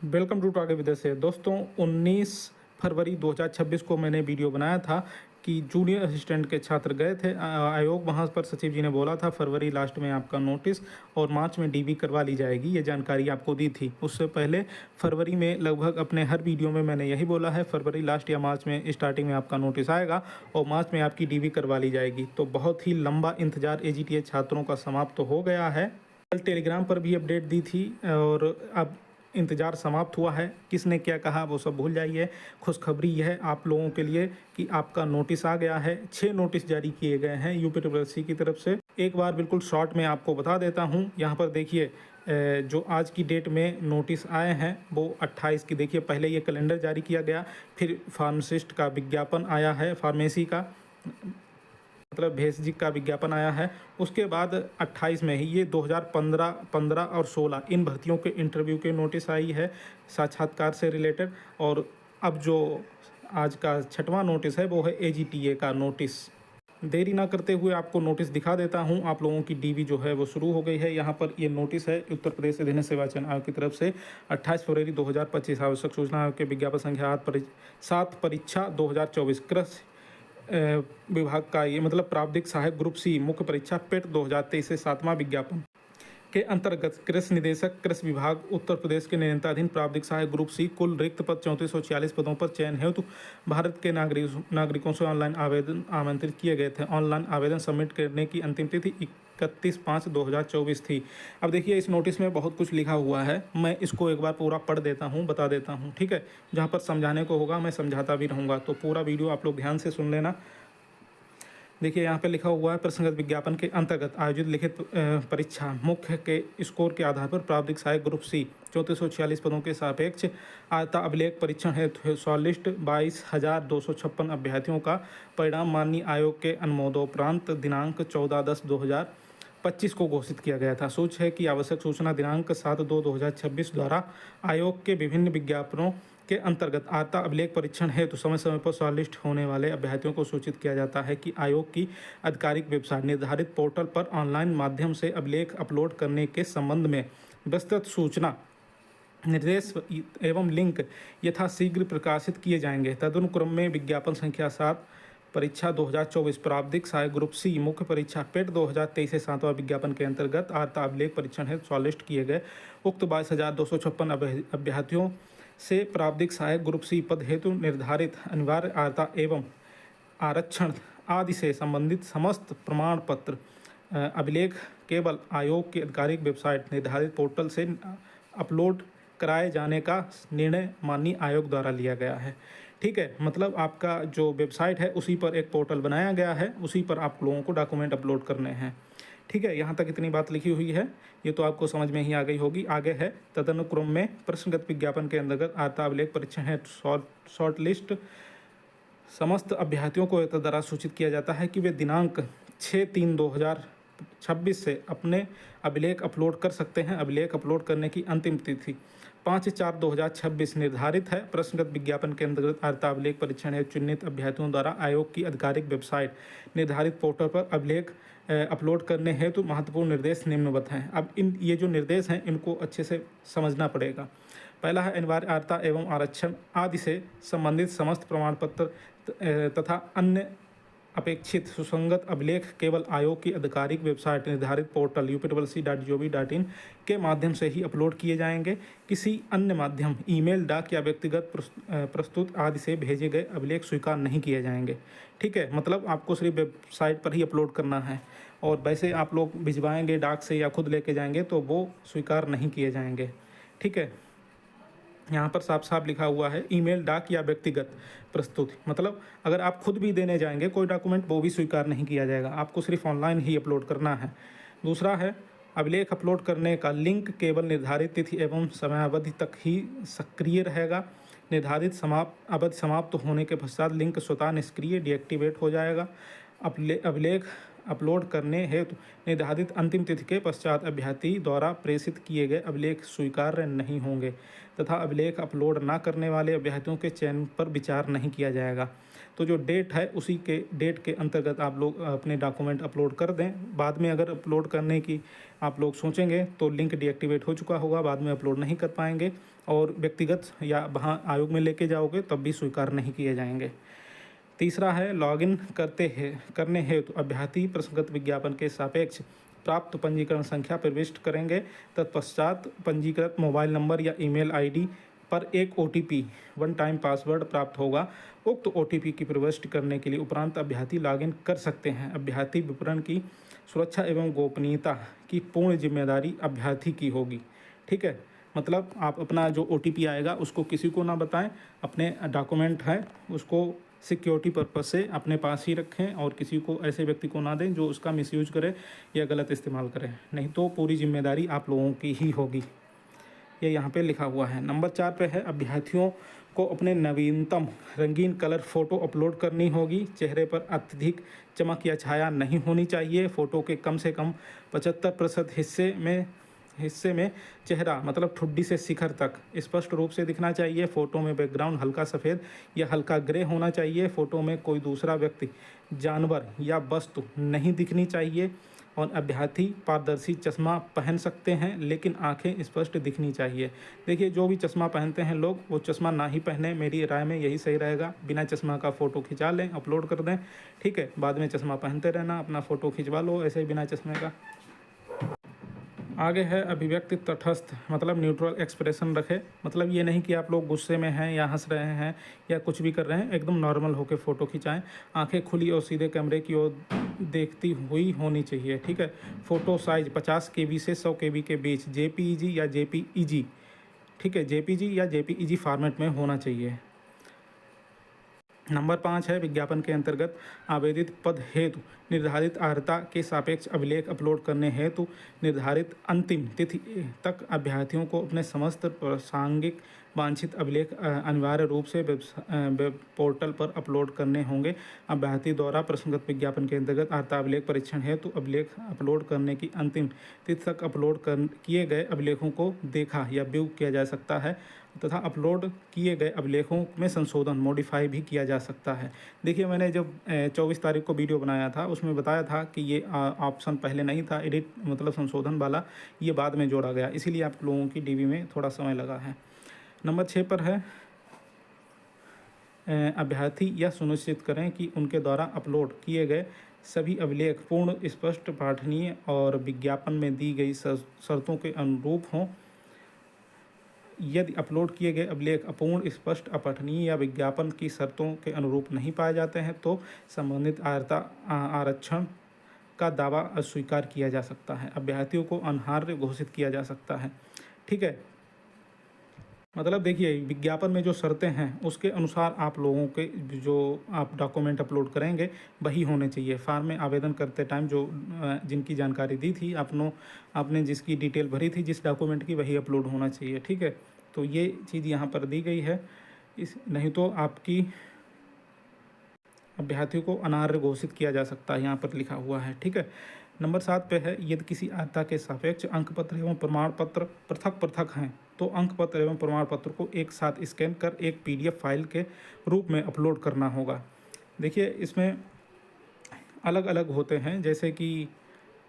Welcome to टागे विदेश से दोस्तों 19 फरवरी 2026 को मैंने वीडियो बनाया था कि जूनियर असिस्टेंट के छात्र गए थे आयोग। वहां पर सचिव जी ने बोला था फरवरी लास्ट में आपका नोटिस और मार्च में डीबी करवा ली जाएगी, ये जानकारी आपको दी थी। उससे पहले फरवरी में लगभग अपने हर वीडियो में मैंने यही बोला है, फरवरी लास्ट या मार्च में स्टार्टिंग में आपका नोटिस आएगा और मार्च में आपकी डीबी करवा ली जाएगी। तो बहुत ही लंबा इंतजार एजीटीए छात्रों का समाप्त तो हो गया है। कल टेलीग्राम पर भी अपडेट दी थी और अब इंतज़ार समाप्त हुआ है। किसने क्या कहा वो सब भूल जाइए। खुशखबरी यह है आप लोगों के लिए कि आपका नोटिस आ गया है। 6 नोटिस जारी किए गए हैं यूपीएससी की तरफ से। एक बार बिल्कुल शॉर्ट में आपको बता देता हूं। यहाँ पर देखिए जो आज की डेट में नोटिस आए हैं वो 28 की। देखिए पहले ये कैलेंडर जारी किया गया, फिर फार्मासिस्ट का विज्ञापन आया है, फार्मेसी का मतलब भेषजी का विज्ञापन आया है। उसके बाद 28 में ही ये 2015, 15 और 16 इन भर्तियों के इंटरव्यू के नोटिस आई है साक्षात्कार से रिलेटेड। और अब जो आज का 6वां नोटिस है वो है एजीटीए का नोटिस। देरी ना करते हुए आपको नोटिस दिखा देता हूं। आप लोगों की डीवी जो है वो शुरू हो गई है। यहाँ पर ये नोटिस है उत्तर प्रदेश अधीन सेवा चयन आयोग की तरफ से 28 फरवरी 2025 आवश्यक सूचना आयोग के विज्ञापन संख्या 7 परीक्षा 2024 कृषि विभाग का ये मतलब प्रावधिक सहायक ग्रुप सी मुख्य परीक्षा पेट 2023 से 7वां विज्ञापन के अंतर्गत कृषि निदेशक कृषि विभाग उत्तर प्रदेश के नियंत्रणाधीन प्रावधिक सहायक ग्रुप सी कुल रिक्त पद 3446 पदों पर चयन हेतु भारत के नागरिकों से ऑनलाइन आवेदन आमंत्रित किए गए थे। ऑनलाइन आवेदन सबमिट करने की अंतिम तिथि 31/5/2024 थी। अब देखिए इस नोटिस में बहुत कुछ लिखा हुआ है। मैं इसको एक बार पूरा पढ़ देता हूँ, बता देता हूँ, ठीक है। जहाँ पर समझाने को होगा मैं समझाता भी रहूँगा, तो पूरा वीडियो आप लोग ध्यान से सुन लेना। देखिए यहाँ पे लिखा हुआ है प्रसंगत विज्ञापन के अंतर्गत आयोजित लिखित परीक्षा मुख्य के स्कोर के आधार पर प्रावधिक सहायक ग्रुप सी 3446 पदों के सापेक्ष आता अभिलेख परीक्षण हेतु शॉर्टलिस्ट 22,256 अभ्यर्थियों का परिणाम माननीय आयोग के अनुमोदोपरांत दिनांक 14/10/2025 को घोषित किया गया था। सूच है कि आवश्यक सूचना दिनांक 7/2/2026 द्वारा आयोग के विभिन्न विज्ञापनों के अंतर्गत आता अभिलेख परीक्षण हेतु समय समय पर शॉर्टलिस्ट होने वाले अभ्यर्थियों को सूचित किया जाता है कि आयोग की आधिकारिक वेबसाइट निर्धारित पोर्टल पर ऑनलाइन माध्यम से अभिलेख अपलोड करने के संबंध में विस्तृत सूचना निर्देश एवं लिंक यथाशीघ्र प्रकाशित किए जाएंगे। तदनुक्रम में विज्ञापन संख्या 7 परीक्षा 2024 प्रावधिक सहायक ग्रुप सी मुख्य परीक्षा पेट 2023 से 7वां विज्ञापन के अंतर्गत आर्ता अभिलेख परीक्षण हेतु शॉर्टलिस्ट किए गए उक्त 22,256 अभ्यर्थियों से प्रावधिक सहायक ग्रुप सी पद हेतु निर्धारित अनिवार्य आर्ता एवं आरक्षण आदि से संबंधित समस्त प्रमाण पत्र अभिलेख केवल आयोग की आधिकारिक वेबसाइट निर्धारित पोर्टल से अपलोड कराए जाने का निर्णय माननीय आयोग द्वारा लिया गया है। ठीक है, मतलब आपका जो वेबसाइट है उसी पर एक पोर्टल बनाया गया है, उसी पर आप लोगों को डॉक्यूमेंट अपलोड करने हैं। ठीक है, यहाँ तक इतनी बात लिखी हुई है, ये तो आपको समझ में ही आ गई होगी। आगे है तदनुक्रम में प्रश्नगत विज्ञापन के अंतर्गत आर्ता अभिलेख परीक्षण है शॉर्ट लिस्ट समस्त अभ्यर्थियों को एक द्वारा सूचित किया जाता है कि वे दिनांक 6/3/2026 से अपने अभिलेख अपलोड कर सकते हैं। अभिलेख अपलोड करने की अंतिम तिथि 5/4/2026 निर्धारित है। प्रश्नगत विज्ञापन के अंतर्गत आर्ता अभिलेख परीक्षण हेतु चुनित अभ्यर्थियों द्वारा आयोग की आधिकारिक वेबसाइट निर्धारित पोर्टल पर अभिलेख अपलोड करने हेतु महत्वपूर्ण निर्देश निम्नवत हैं। अब ये जो निर्देश हैं इनको अच्छे से समझना पड़ेगा। पहला है अनिवार्य आर्ता एवं आरक्षण आदि से संबंधित समस्त प्रमाण पत्र तथा अन्य अपेक्षित सुसंगत अभिलेख केवल आयोग की आधिकारिक वेबसाइट निर्धारित पोर्टल upwc.gov.in के माध्यम से ही अपलोड किए जाएंगे। किसी अन्य माध्यम ईमेल, डाक या व्यक्तिगत प्रस्तुत आदि से भेजे गए अभिलेख स्वीकार नहीं किए जाएंगे। ठीक है, मतलब आपको सिर्फ वेबसाइट पर ही अपलोड करना है और वैसे आप लोग भिजवाएंगे डाक से या खुद लेके जाएंगे तो वो स्वीकार नहीं किए जाएंगे। ठीक है, यहाँ पर साफ साफ लिखा हुआ है ईमेल, डाक या व्यक्तिगत प्रस्तुति, मतलब अगर आप खुद भी देने जाएंगे कोई डॉक्यूमेंट वो भी स्वीकार नहीं किया जाएगा, आपको सिर्फ ऑनलाइन ही अपलोड करना है। दूसरा है अभिलेख अपलोड करने का लिंक केवल निर्धारित तिथि एवं समयावधि तक ही सक्रिय रहेगा। निर्धारित अवधि समाप्त होने के पश्चात लिंक स्वतः निष्क्रिय डीएक्टिवेट हो जाएगा। अभिलेख अपलोड करने हेतु निर्धारित अंतिम तिथि के पश्चात अभ्यर्थी द्वारा प्रेषित किए गए अभिलेख स्वीकार्य नहीं होंगे तथा अभिलेख अपलोड न करने वाले अभ्यर्थियों के चयन पर विचार नहीं किया जाएगा। तो जो डेट है उसी के डेट के अंतर्गत आप लोग अपने डॉक्यूमेंट अपलोड कर दें। बाद में अगर अपलोड करने की आप लोग सोचेंगे तो लिंक डीएक्टिवेट हो चुका होगा, बाद में अपलोड नहीं कर पाएंगे और व्यक्तिगत या वहाँ आयोग में लेके जाओगे तब भी स्वीकार नहीं किए जाएंगे। तीसरा है लॉगिन करने हेतु अभ्यर्थी प्रसंगत विज्ञापन के सापेक्ष प्राप्त पंजीकरण संख्या प्रविष्ट करेंगे। तत्पश्चात पंजीकृत मोबाइल नंबर या ईमेल आईडी पर एक ओटीपी वन टाइम पासवर्ड प्राप्त होगा। उक्त ओटीपी की प्रविष्ट करने के लिए उपरांत अभ्यर्थी लॉगिन कर सकते हैं। अभ्यर्थी विवरण की सुरक्षा एवं गोपनीयता की पूर्ण जिम्मेदारी अभ्यर्थी की होगी। ठीक है, मतलब आप अपना जो ओटीपी आएगा उसको किसी को ना बताएं, अपने डॉक्यूमेंट है उसको सिक्योरिटी पर्पस से अपने पास ही रखें और किसी को ऐसे व्यक्ति को ना दें जो उसका मिसयूज करे या गलत इस्तेमाल करे, नहीं तो पूरी जिम्मेदारी आप लोगों की ही होगी। ये यहाँ पे लिखा हुआ है। नंबर 4 पे है अभ्यर्थियों को अपने नवीनतम रंगीन कलर फ़ोटो अपलोड करनी होगी। चेहरे पर अत्यधिक चमक या छाया नहीं होनी चाहिए। फ़ोटो के कम से कम 75% हिस्से में चेहरा मतलब ठुड्डी से शिखर तक स्पष्ट रूप से दिखना चाहिए। फ़ोटो में बैकग्राउंड हल्का सफ़ेद या हल्का ग्रे होना चाहिए। फ़ोटो में कोई दूसरा व्यक्ति, जानवर या वस्तु नहीं दिखनी चाहिए और अभ्यर्थी पारदर्शी चश्मा पहन सकते हैं लेकिन आंखें स्पष्ट दिखनी चाहिए। देखिए, जो भी चश्मा पहनते हैं लोग वो चश्मा ना ही पहने, मेरी राय में यही सही रहेगा। बिना चश्मा का फ़ोटो खिंचा लें, अपलोड कर दें, ठीक है। बाद में चश्मा पहनते रहना, अपना फ़ोटो खिंचवा लो ऐसे ही बिना चश्मे का। आगे है अभिव्यक्ति तटस्थ, मतलब न्यूट्रल एक्सप्रेशन रखे। मतलब ये नहीं कि आप लोग गुस्से में हैं या हंस रहे हैं या कुछ भी कर रहे हैं, एकदम नॉर्मल होकर फ़ोटो खिंचाएं। आंखें खुली और सीधे कैमरे की ओर देखती हुई होनी चाहिए, ठीक है। फ़ोटो साइज़ 50 KB से 100 KB के बीच JPEG या JPEG, ठीक है, JPG या JPEG फॉर्मेट में होना चाहिए। नंबर 5 है विज्ञापन के अंतर्गत आवेदित पद हेतु निर्धारित अर्हता के सापेक्ष अभिलेख अपलोड करने हेतु निर्धारित अंतिम तिथि तक अभ्यर्थियों को अपने समस्त प्रासंगिक वांछित अभिलेख अनिवार्य रूप से वेब पोर्टल पर अपलोड करने होंगे। अभ्यर्थी द्वारा प्रसंगत विज्ञापन के अंतर्गत अर्हता अभिलेख परीक्षण हेतु अभिलेख अपलोड करने की अंतिम तिथि तक अपलोड किए गए अभिलेखों को देखा या व्यू किया जा सकता है तथा अपलोड किए गए अभिलेखों में संशोधन मॉडिफाई भी किया जा सकता है। देखिए, मैंने जब 24 तारीख को वीडियो बनाया था उसमें बताया था कि ये ऑप्शन पहले नहीं था, एडिट मतलब संशोधन वाला, ये बाद में जोड़ा गया, इसीलिए आप लोगों की डीबी में थोड़ा समय लगा है। नंबर 6 पर है अभ्यर्थी यह सुनिश्चित करें कि उनके द्वारा अपलोड किए गए सभी अभिलेख पूर्ण, स्पष्ट, पठनीय और विज्ञापन में दी गई शर्तों के अनुरूप हों। यदि अपलोड किए गए अभिलेख अपूर्ण, स्पष्ट, अपठनीय या विज्ञापन की शर्तों के अनुरूप नहीं पाए जाते हैं तो संबंधित आरक्षण का दावा अस्वीकार किया जा सकता है। अभ्यर्थियों को अनर्ह घोषित किया जा सकता है, ठीक है। मतलब देखिए, विज्ञापन में जो शर्तें हैं उसके अनुसार आप लोगों के जो आप डॉक्यूमेंट अपलोड करेंगे वही होने चाहिए। फॉर्म में आवेदन करते टाइम जो जिनकी जानकारी दी थी, आपने जिसकी डिटेल भरी थी जिस डॉक्यूमेंट की, वही अपलोड होना चाहिए, ठीक है। तो ये चीज़ यहाँ पर दी गई है, नहीं तो आपकी अभ्यर्थियों को अनार्य घोषित किया जा सकता है, यहाँ पर लिखा हुआ है, ठीक है। नंबर 7 पे है यदि किसी अर्हता के सापेक्ष अंक पत्र एवं प्रमाण पत्र पृथक पृथक हैं तो अंक पत्र एवं प्रमाण पत्र को एक साथ स्कैन कर एक PDF फाइल के रूप में अपलोड करना होगा। देखिए, इसमें अलग अलग होते हैं, जैसे कि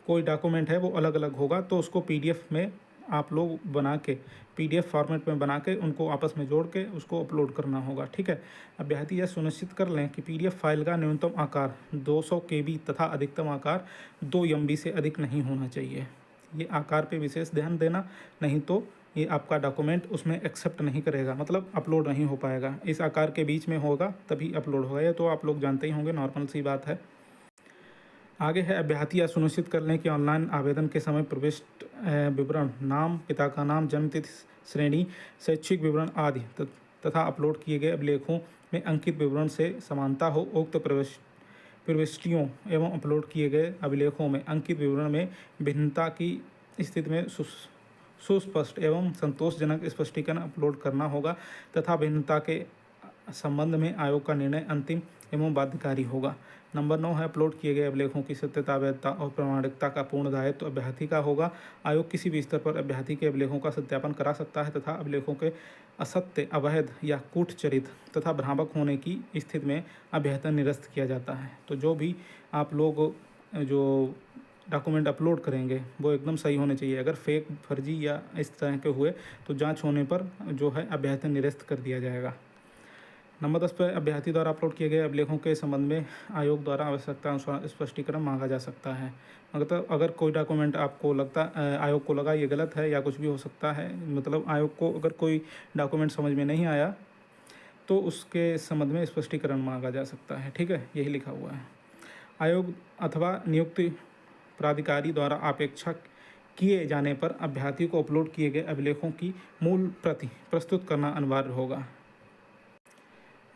कोई डॉक्यूमेंट है वो अलग अलग होगा तो उसको PDF में आप लोग बना के PDF फॉर्मेट में बना के उनको आपस में जोड़ के उसको अपलोड करना होगा, ठीक है। अभ्यर्थी यह सुनिश्चित कर लें कि PDF फाइल का न्यूनतम आकार 200 KB तथा अधिकतम आकार 2 MB से अधिक नहीं होना चाहिए। ये आकार पे विशेष ध्यान देना, नहीं तो ये आपका डॉक्यूमेंट उसमें एक्सेप्ट नहीं करेगा, मतलब अपलोड नहीं हो पाएगा। इस आकार के बीच में होगा तभी अपलोड होगा, ये तो आप लोग जानते ही होंगे, नॉर्मल सी बात है। आगे है अभ्यर्थी यह सुनिश्चित कर लें कि ऑनलाइन आवेदन के समय प्रविष्ट विवरण, नाम, पिता का नाम, जन्मतिथि, श्रेणी, शैक्षिक विवरण आदि तथा अपलोड किए गए अभिलेखों में अंकित विवरण से समानता हो। उक्त प्रविष्टियों एवं अपलोड किए गए अभिलेखों में अंकित विवरण में भिन्नता की स्थिति में सुस्पष्ट एवं संतोषजनक स्पष्टीकरण अपलोड करना होगा तथा भिन्नता के संबंध में आयोग का निर्णय अंतिम एवं बाध्यकारी होगा। नंबर 9 है अपलोड किए गए अभिलेखों की सत्यता, वैधता और प्रामाणिकता का पूर्ण दायित्व अभ्यर्थी का होगा। आयोग किसी भी स्तर पर अभ्यर्थी के अभिलेखों का सत्यापन करा सकता है तथा अभिलेखों के असत्य, अवैध या कूटचरित तथा भ्रामक होने की स्थिति में अभ्यर्थी निरस्त किया जाता है। तो जो भी आप लोग जो डॉक्यूमेंट अपलोड करेंगे वो एकदम सही होने चाहिए। अगर फेक, फर्जी या इस तरह के हुए तो जांच होने पर जो है अभ्यर्थी निरस्त कर दिया जाएगा। नंबर 10 पर अभ्यर्थी द्वारा अपलोड किए गए अभिलेखों के संबंध में आयोग द्वारा आवश्यकता अनुसार स्पष्टीकरण मांगा जा सकता है। मतलब अगर कोई डॉक्यूमेंट आपको लगता, आयोग को लगा ये गलत है या कुछ भी हो सकता है, मतलब आयोग को अगर कोई डॉक्यूमेंट समझ में नहीं आया तो उसके संबंध में स्पष्टीकरण मांगा जा सकता है। ठीक है, यही लिखा हुआ है। आयोग अथवा नियुक्त प्राधिकारी द्वारा अपेक्षा किए जाने पर अभ्यर्थी को अपलोड किए गए अभिलेखों की मूल प्रति प्रस्तुत करना अनिवार्य होगा।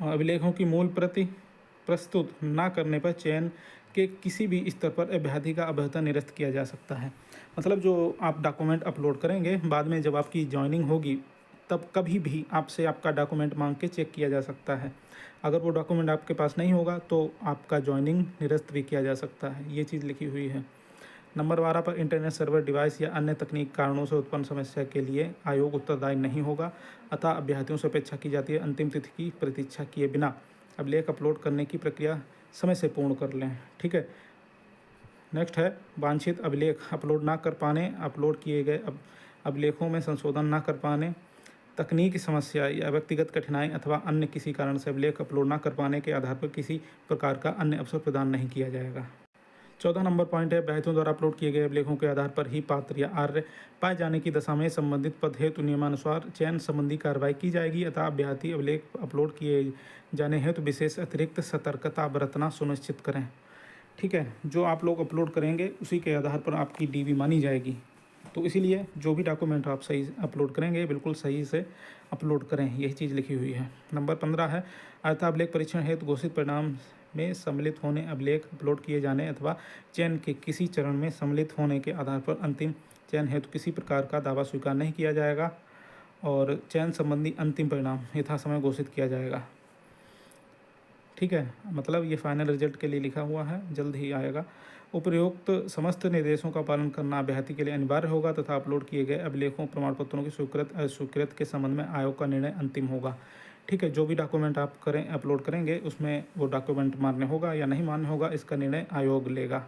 अभिलेखों की मूल प्रति प्रस्तुत न करने पर चयन के किसी भी स्तर पर अभ्यर्थी का अभ्यर्थन निरस्त किया जा सकता है। मतलब जो आप डॉक्यूमेंट अपलोड करेंगे, बाद में जब आपकी जॉइनिंग होगी तब कभी भी आपसे आपका डॉक्यूमेंट मांग के चेक किया जा सकता है। अगर वो डॉक्यूमेंट आपके पास नहीं होगा तो आपका जॉइनिंग निरस्त भी किया जा सकता है। ये चीज़ लिखी हुई है। नंबर 12 पर इंटरनेट सर्वर डिवाइस या अन्य तकनीक कारणों से उत्पन्न समस्या के लिए आयोग उत्तरदायी नहीं होगा, अतः अभ्यर्थियों से अपेक्षा की जाती है अंतिम तिथि की प्रतीक्षा किए बिना अभिलेख अपलोड करने की प्रक्रिया समय से पूर्ण कर लें। ठीक है। नेक्स्ट है वांछित अभिलेख अपलोड ना कर पाने, अपलोड किए गए अभिलेखों में संशोधन ना कर पाने, तकनीकी समस्या या व्यक्तिगत कठिनाई अथवा अन्य किसी कारण से अभिलेख अपलोड ना कर पाने के आधार पर किसी प्रकार का अन्य अवसर प्रदान नहीं किया जाएगा। 14 नंबर पॉइंट है अभ्यर्थियों द्वारा अपलोड किए गए अभिलेखों के आधार पर ही पात्र या अर्ह पाए जाने की दशा में संबंधित पद हेतु नियमानुसार चयन संबंधी कार्रवाई की जाएगी, अतः अभ्यर्थी अभिलेख अपलोड किए जाने हेतु विशेष अतिरिक्त सतर्कता बरतना सुनिश्चित करें। ठीक है, जो आप लोग अपलोड करेंगे उसी के आधार पर आपकी डीवी मानी जाएगी। तो इसीलिए जो भी डॉक्यूमेंट आप सही अपलोड करेंगे बिल्कुल सही से अपलोड करें, यही चीज़ लिखी हुई है। नंबर 15 है अर्था अभिलेख परीक्षण हेतु घोषित परिणाम में सम्मिलित होने अभिलेख अपलोड किए जाने अथवा चयन के किसी चरण में सम्मिलित होने के आधार पर अंतिम चयन हेतु किसी प्रकार का दावा स्वीकार नहीं किया जाएगा और चयन संबंधी अंतिम परिणाम यथासमय घोषित किया जाएगा। ठीक है, मतलब ये फाइनल रिजल्ट के लिए लिखा हुआ है, जल्द ही आएगा। उपरोक्त समस्त निर्देशों का पालन करना अभ्यर्थी के लिए अनिवार्य होगा तथा अपलोड किए गए अभिलेखों प्रमाण पत्रों की स्वीकृत अस्वीकृत के संबंध में आयोग का निर्णय अंतिम होगा। ठीक है, जो भी डॉक्यूमेंट आप अपलोड करेंगे उसमें वो डॉक्यूमेंट मान्य होगा या नहीं मान्य होगा, इसका निर्णय आयोग लेगा।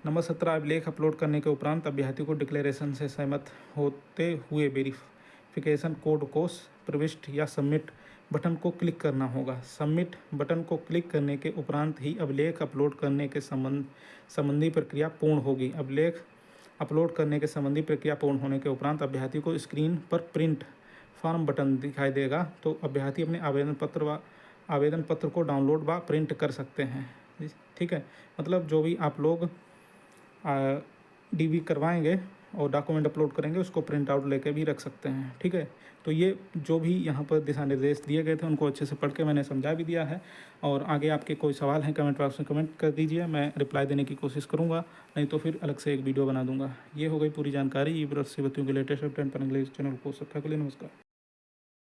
नंबर 17 अभिलेख अपलोड करने के उपरांत अभ्यर्थी को डिक्लेरेशन से सहमत होते हुए वेरिफिकेशन कोड को प्रविष्ट या सबमिट बटन को क्लिक करना होगा। सबमिट बटन को क्लिक करने के उपरांत ही अभिलेख अपलोड करने के संबंधी प्रक्रिया पूर्ण होगी। अभिलेख अपलोड करने के संबंधी प्रक्रिया पूर्ण होने के उपरांत अभ्यर्थी को स्क्रीन पर प्रिंट फॉर्म बटन दिखाई देगा, तो अभ्यर्थी अपने आवेदन पत्र को डाउनलोड व प्रिंट कर सकते हैं। ठीक है, मतलब जो भी आप लोग डीवी करवाएंगे और डॉक्यूमेंट अपलोड करेंगे उसको प्रिंट आउट लेके भी रख सकते हैं। ठीक है, तो ये जो भी यहाँ पर दिशा निर्देश दिए गए थे उनको अच्छे से पढ़ के मैंने समझा भी दिया है। और आगे आपके कोई सवाल हैं कमेंट बॉक्स में कमेंट कर दीजिए, मैं रिप्लाई देने की कोशिश करूँगा, नहीं तो फिर अलग से एक वीडियो बना दूँगा। ये हो गई पूरी जानकारी। ये बच्चों के लेटेस्ट अपडेट पर इंग्लिश चैनल को सब्सक्राइब कर लिए। नमस्कार।